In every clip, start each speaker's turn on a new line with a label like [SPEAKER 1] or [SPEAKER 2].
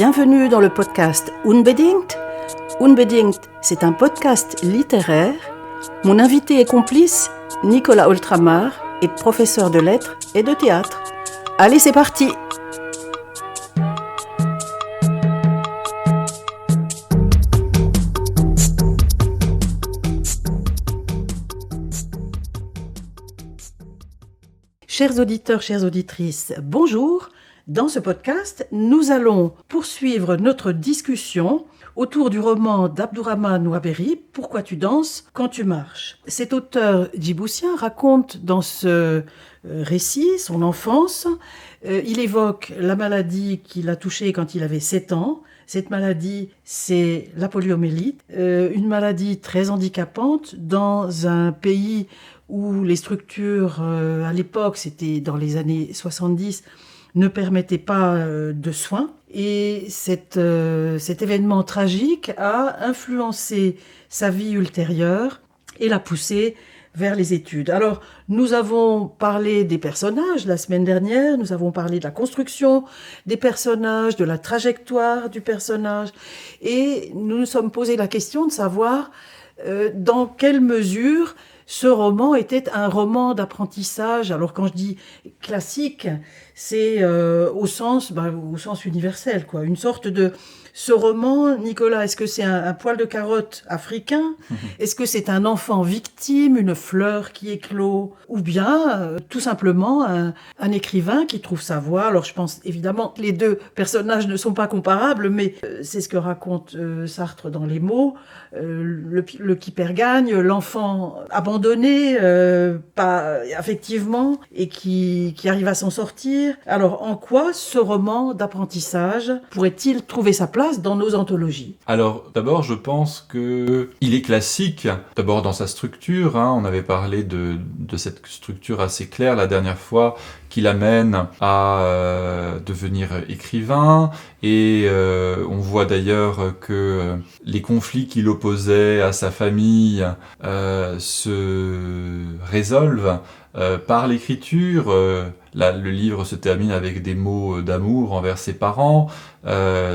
[SPEAKER 1] Bienvenue dans le podcast Unbedingt. Unbedingt, c'est un podcast littéraire. Mon invité et complice, Nicolas Oltramar, est professeur de lettres et de théâtre. Allez, c'est parti! Chers auditeurs, chères auditrices, bonjour. Dans ce podcast, nous allons poursuivre notre discussion autour du roman d'Abdourahmane Ouaberi, « Pourquoi tu danses quand tu marches ». Cet auteur djiboutien raconte dans ce récit son enfance. Il évoque la maladie qu'il a touchée quand il avait 7 ans. Cette maladie, c'est la poliomyélite, une maladie très handicapante dans un pays où les structures, à l'époque, c'était dans les années 70, ne permettaient pas de soins. Et cet événement tragique a influencé sa vie ultérieure et l'a poussé vers les études. Alors, nous avons parlé des personnages la semaine dernière, nous avons parlé de la construction des personnages, de la trajectoire du personnage, et nous nous sommes posé la question de savoir dans quelle mesure ce roman était un roman d'apprentissage. Alors quand je dis classique, c'est au sens universel, quoi. Une sorte de... Ce roman, Nicolas, est-ce que c'est un poil de carotte africain ? Est-ce que c'est un enfant victime, une fleur qui éclot ? Ou bien, tout simplement, un écrivain qui trouve sa voie ? Alors je pense évidemment que les deux personnages ne sont pas comparables, mais c'est ce que raconte Sartre dans Les mots. Le qui perd gagne, l'enfant abandonné, pas affectivement, et qui arrive à s'en sortir. Alors en quoi ce roman d'apprentissage pourrait-il trouver sa place dans nos anthologies?
[SPEAKER 2] Alors, d'abord, je pense qu'il est classique, d'abord dans sa structure, on avait parlé de cette structure assez claire la dernière fois, qui l'amène à devenir écrivain, et on voit d'ailleurs que les conflits qui l'opposaient à sa famille se résolvent par l'écriture. Là, le livre se termine avec des mots d'amour envers ses parents.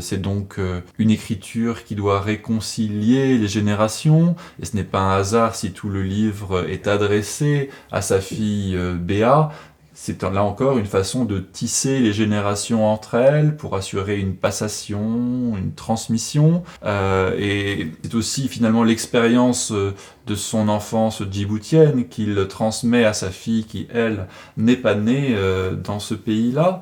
[SPEAKER 2] C'est donc une écriture qui doit réconcilier les générations. Et ce n'est pas un hasard si tout le livre est adressé à sa fille Béa. C'est là encore une façon de tisser les générations entre elles pour assurer une passation, une transmission. Et c'est aussi finalement l'expérience de son enfance djiboutienne qu'il transmet à sa fille qui, elle, n'est pas née dans ce pays-là.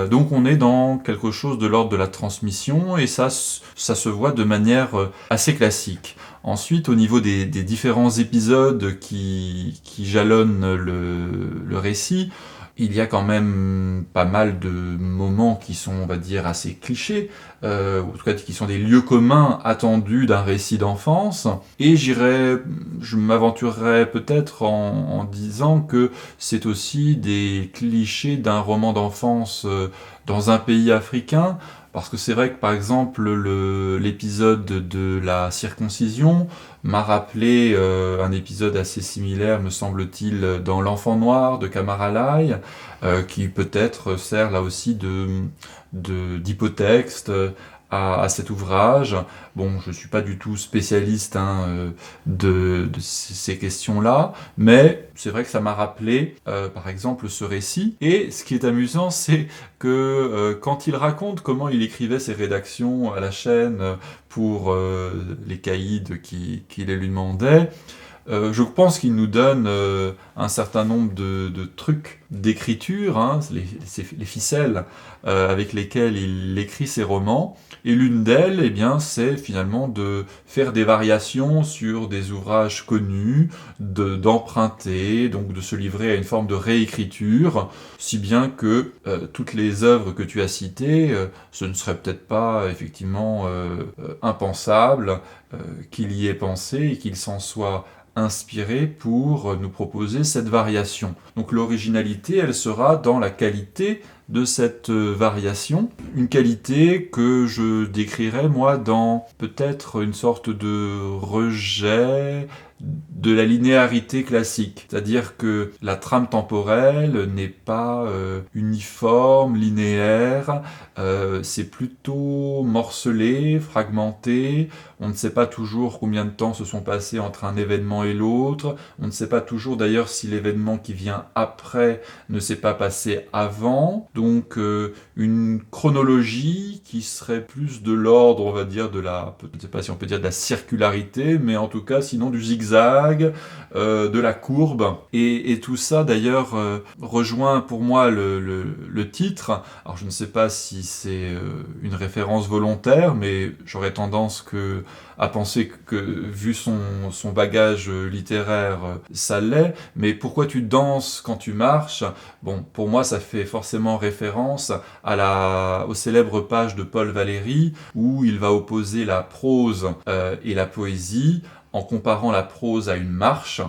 [SPEAKER 2] Donc on est dans quelque chose de l'ordre de la transmission, et ça se voit de manière assez classique. Ensuite, au niveau des différents épisodes qui jalonnent le récit, il y a quand même pas mal de moments qui sont, on va dire, assez clichés, ou en tout cas qui sont des lieux communs attendus d'un récit d'enfance. Et je m'aventurerais peut-être en disant que c'est aussi des clichés d'un roman d'enfance dans un pays africain. Parce que c'est vrai que, par exemple, l'épisode de la circoncision m'a rappelé un épisode assez similaire, me semble-t-il, dans L'Enfant Noir de Kamar Al-Ay, qui peut-être sert là aussi d'hypotexte à cet ouvrage. Bon, je ne suis pas du tout spécialiste de ces questions-là, mais c'est vrai que ça m'a rappelé, par exemple, ce récit. Et ce qui est amusant, c'est que quand il raconte comment il écrivait ses rédactions à la chaîne pour les caïds qui les lui demandaient, je pense qu'il nous donne un certain nombre de trucs d'écriture, les ficelles avec lesquelles il écrit ses romans. Et l'une d'elles, eh bien, c'est finalement de faire des variations sur des ouvrages connus, d'emprunter, donc de se livrer à une forme de réécriture, si bien que toutes les œuvres que tu as citées, ce ne serait peut-être pas effectivement impensable qu'il y ait pensé et qu'il s'en soit inspiré pour nous proposer cette variation. Donc l'originalité, elle sera dans la qualité de cette variation, une qualité que je décrirais moi dans peut-être une sorte de rejet de la linéarité classique. C'est-à-dire que la trame temporelle n'est pas uniforme, linéaire, c'est plutôt morcelé, fragmenté. On ne sait pas toujours combien de temps se sont passés entre un événement et l'autre. On ne sait pas toujours d'ailleurs si l'événement qui vient après ne s'est pas passé avant. Donc une chronologie qui serait plus de l'ordre, on va dire, je ne sais pas si on peut dire de la circularité, mais en tout cas sinon du zigzag, de la courbe. Et tout ça d'ailleurs rejoint pour moi le titre. Alors je ne sais pas si c'est une référence volontaire, mais j'aurais tendance à penser que vu son bagage littéraire, ça l'est. Mais pourquoi tu danses quand tu marches? Bon, pour moi, ça fait forcément référence aux célèbres pages de Paul Valéry, où il va opposer la prose et la poésie, en comparant la prose à une marche,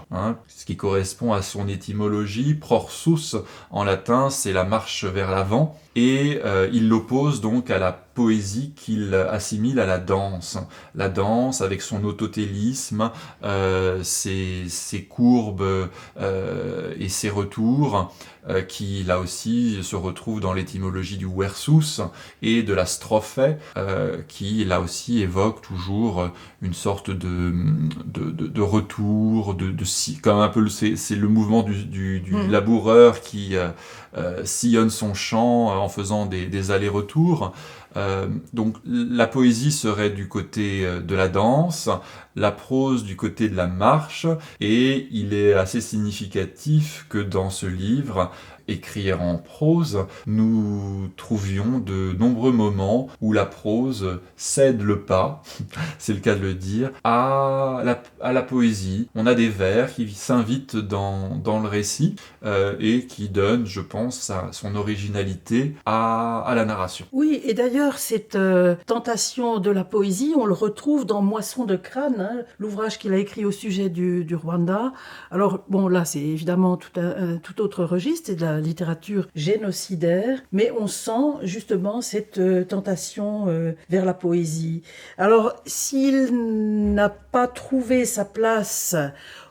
[SPEAKER 2] ce qui correspond à son étymologie. Prorsus, en latin, c'est la marche vers l'avant, et il l'oppose donc à la poésie qu'il assimile à la danse. La danse, avec son autotélisme, ses courbes et ses retours, qui là aussi se retrouvent dans l'étymologie du versus et de la strophe, qui là aussi évoque toujours une sorte de retour, comme un peu c'est le mouvement du laboureur qui sillonne son champ en faisant des allers-retours. Donc la poésie serait du côté de la danse, la prose du côté de la marche, et il est assez significatif que dans ce livre, écrire en prose, nous trouvions de nombreux moments où la prose cède le pas, c'est le cas de le dire, à la poésie. On a des vers qui s'invitent dans le récit et qui donnent, je pense, son originalité à la narration.
[SPEAKER 1] Oui, et d'ailleurs, cette tentation de la poésie, on le retrouve dans Moisson de crâne, l'ouvrage qu'il a écrit au sujet du Rwanda. Alors, bon, là, c'est évidemment tout autre registre, c'est de la littérature génocidaire, mais on sent justement cette tentation vers la poésie. Alors, s'il n'a pas trouvé sa place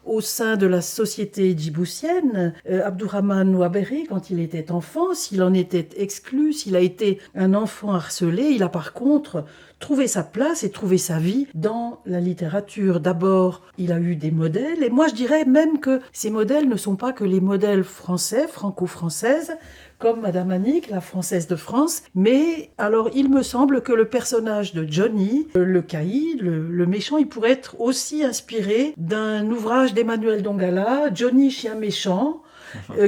[SPEAKER 1] au sein de la société djiboutienne, Abdourahmane Ouaberi, quand il était enfant, s'il en était exclu, s'il a été un enfant harcelé, il a par contre trouvé sa place et trouvé sa vie dans la littérature. D'abord, il a eu des modèles, et moi je dirais même que ces modèles ne sont pas que les modèles français, franco-françaises, comme Madame Annick, la Française de France. Mais alors, il me semble que le personnage de Johnny, le caïd, le méchant, il pourrait être aussi inspiré d'un ouvrage d'Emmanuel Dongala, Johnny Chien Méchant,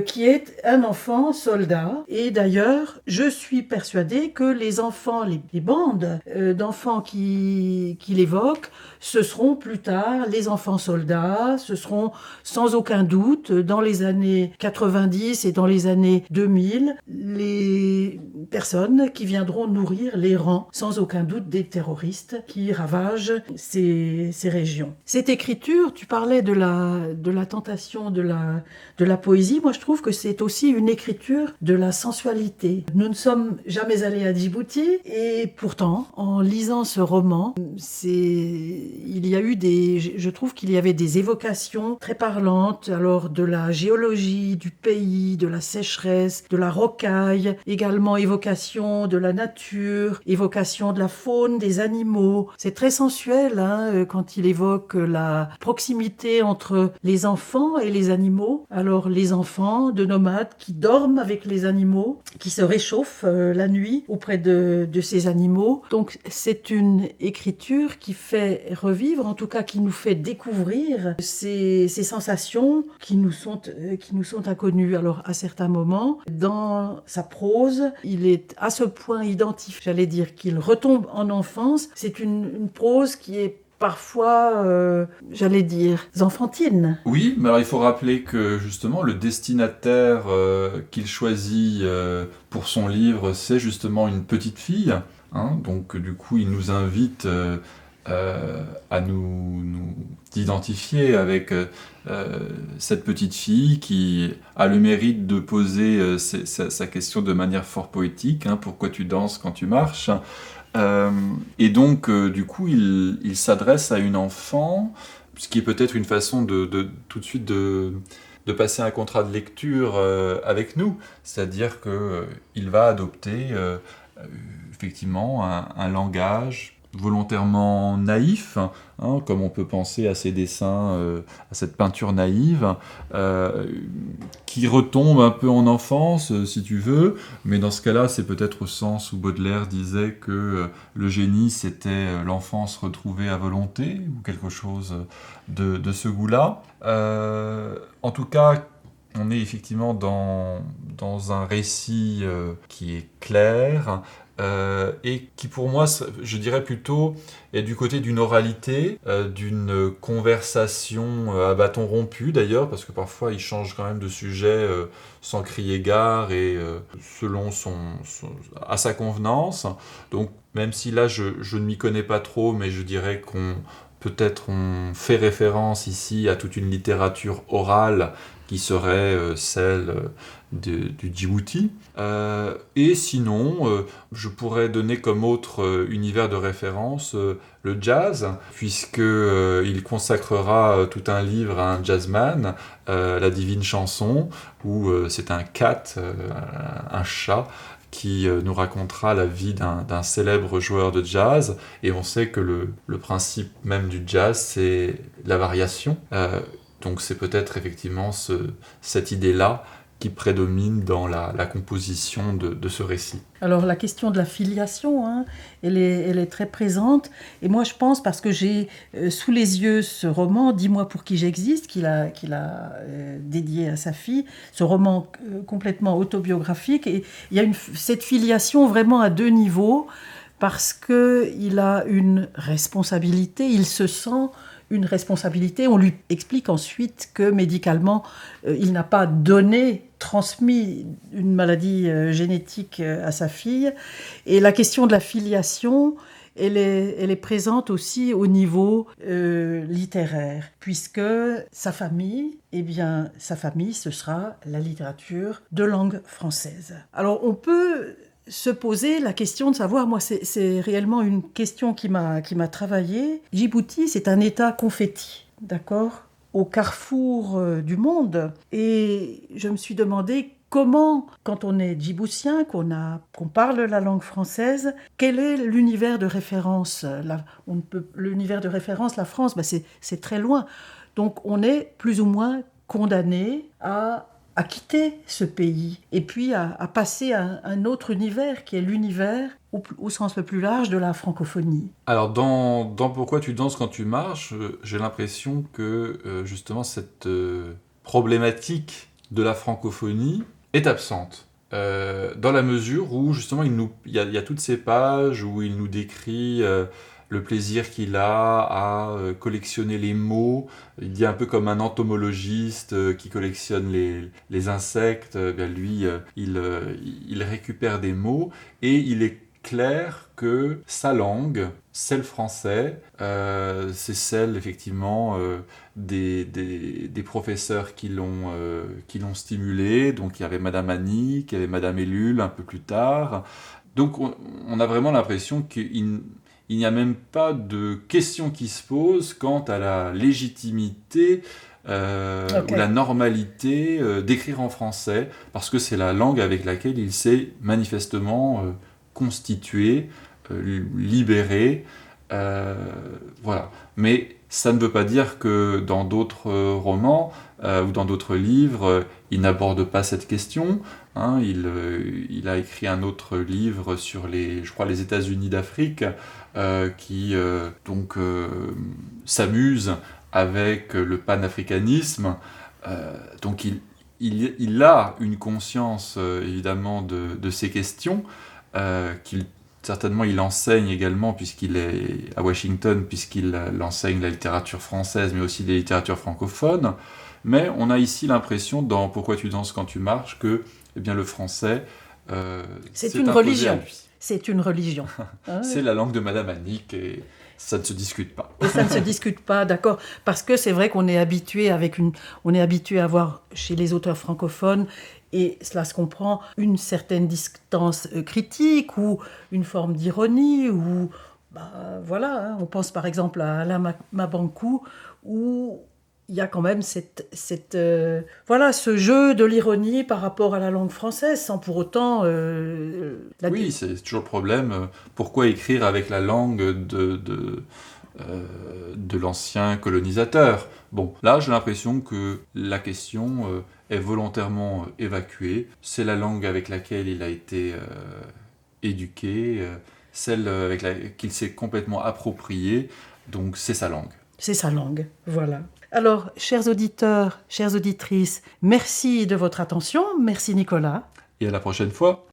[SPEAKER 1] qui est un enfant soldat. Et d'ailleurs, je suis persuadée que les enfants, les bandes d'enfants qu'il évoque, ce seront plus tard les enfants soldats, ce seront sans aucun doute, dans les années 90 et dans les années 2000, les personnes qui viendront nourrir les rangs, sans aucun doute, des terroristes qui ravagent ces régions. Cette écriture, tu parlais de la tentation de la poésie. Moi, je trouve que c'est aussi une écriture de la sensualité. Nous ne sommes jamais allés à Djibouti, et pourtant, en lisant ce roman, je trouve qu'il y avait des évocations très parlantes, alors de la géologie du pays, de la sécheresse, de la rocaille, également évocation de la nature, évocation de la faune, des animaux. C'est très sensuel quand il évoque la proximité entre les enfants et les animaux. Alors les enfants de nomades qui dorment avec les animaux, qui se réchauffent la nuit auprès de ces animaux. Donc c'est une écriture qui fait revivre, en tout cas qui nous fait découvrir ces sensations qui nous sont inconnues. Alors à certains moments, dans sa prose, il est à ce point identifié, j'allais dire, qu'il retombe en enfance. C'est une prose qui est parfois, j'allais dire, enfantine.
[SPEAKER 2] Oui, mais alors il faut rappeler que justement le destinataire qu'il choisit pour son livre, c'est justement une petite fille. Donc du coup, il nous invite à nous identifier avec cette petite fille qui a le mérite de poser sa question de manière fort poétique. Pourquoi tu danses quand tu marches ? Et donc, du coup, il s'adresse à une enfant ce qui est peut-être une façon de tout de suite de passer un contrat de lecture avec nous, c'est-à-dire qu'il va adopter effectivement un langage volontairement naïf, hein, comme on peut penser à ces dessins, à cette peinture naïve, qui retombe un peu en enfance, si tu veux, mais dans ce cas-là, c'est peut-être au sens où Baudelaire disait que le génie, c'était l'enfance retrouvée à volonté, ou quelque chose de ce goût-là. En tout cas, on est effectivement dans un récit qui est clair, et qui pour moi, je dirais plutôt, est du côté d'une oralité, d'une conversation à bâton rompu d'ailleurs, parce que parfois il change quand même de sujet sans crier gare et selon à sa convenance. Donc même si là je ne m'y connais pas trop, mais je dirais peut-être on fait référence ici à toute une littérature orale qui serait celle du Djibouti. Et sinon, je pourrais donner comme autre univers de référence le jazz, puisqu'il consacrera tout un livre à un jazzman, La Divine Chanson, où c'est un cat, un chat, qui nous racontera la vie d'un célèbre joueur de jazz. Et on sait que le principe même du jazz, c'est la variation. Donc c'est peut-être effectivement cette idée-là qui prédomine dans la composition de ce récit.
[SPEAKER 1] Alors la question de la filiation, hein, elle est très présente. Et moi je pense, parce que j'ai sous les yeux ce roman, Dis-moi pour qui j'existe, qu'il a dédié à sa fille, ce roman complètement autobiographique. Et il y a cette filiation vraiment à deux niveaux, parce qu'il a une responsabilité, il se sent une responsabilité. On lui explique ensuite que médicalement, il n'a pas transmis une maladie génétique à sa fille. Et la question de la filiation, elle est présente aussi au niveau littéraire, puisque sa famille, ce sera la littérature de langue française. Alors on peut se poser la question de savoir, moi c'est réellement une question qui m'a travaillé. Djibouti, c'est un État confetti, d'accord, au carrefour du monde. Et je me suis demandé comment, quand on est djiboutien, qu'on parle la langue française, quel est l'univers de référence ? L'univers de référence, la France, c'est très loin. Donc on est plus ou moins condamné à quitter ce pays et puis à passer à un autre univers qui est l'univers au sens le plus large de la francophonie.
[SPEAKER 2] Alors dans Pourquoi tu danses quand tu marches, j'ai l'impression que justement cette problématique de la francophonie est absente. Dans la mesure où justement il y a toutes ces pages où il nous décrit le plaisir qu'il a à collectionner les mots. Il dit un peu comme un entomologiste qui collectionne les insectes. Lui, il récupère des mots et il est clair que sa langue, c'est le français, c'est celle effectivement des professeurs qui l'ont stimulé. Donc il y avait Madame Annie, il y avait Madame Ellul un peu plus tard. Donc on a vraiment l'impression qu'il n'y a même pas de question qui se pose quant à la légitimité ou la normalité d'écrire en français, parce que c'est la langue avec laquelle il s'est manifestement constitué, libéré. Voilà. Mais ça ne veut pas dire que dans d'autres romans ou dans d'autres livres, il n'aborde pas cette question. Hein. Il a écrit un autre livre sur les États-Unis d'Afrique, qui s'amuse avec le panafricanisme. Donc il a une conscience évidemment de ces questions, certainement il enseigne également, puisqu'il est à Washington, puisqu'il enseigne la littérature française mais aussi des littératures francophones. Mais on a ici l'impression dans Pourquoi tu danses quand tu marches que le français
[SPEAKER 1] c'est une religion. C'est une religion.
[SPEAKER 2] C'est la langue de Madame Annick et ça ne se discute pas.
[SPEAKER 1] Et ça ne se discute pas, d'accord. Parce que c'est vrai qu'on est habitué à voir chez les auteurs francophones, et cela se comprend, une certaine distance critique ou une forme d'ironie. Ou, voilà, on pense par exemple à Alain Mabankou, où il y a quand même ce jeu de l'ironie par rapport à la langue française, sans pour autant...
[SPEAKER 2] Oui, c'est toujours le problème. Pourquoi écrire avec la langue de l'ancien colonisateur? Bon, là, j'ai l'impression que la question est volontairement évacuée. C'est la langue avec laquelle il a été éduqué, celle qu'il s'est complètement appropriée, donc c'est sa langue.
[SPEAKER 1] C'est sa langue, voilà. Alors, chers auditeurs, chères auditrices, merci de votre attention. Merci Nicolas.
[SPEAKER 2] Et à la prochaine fois.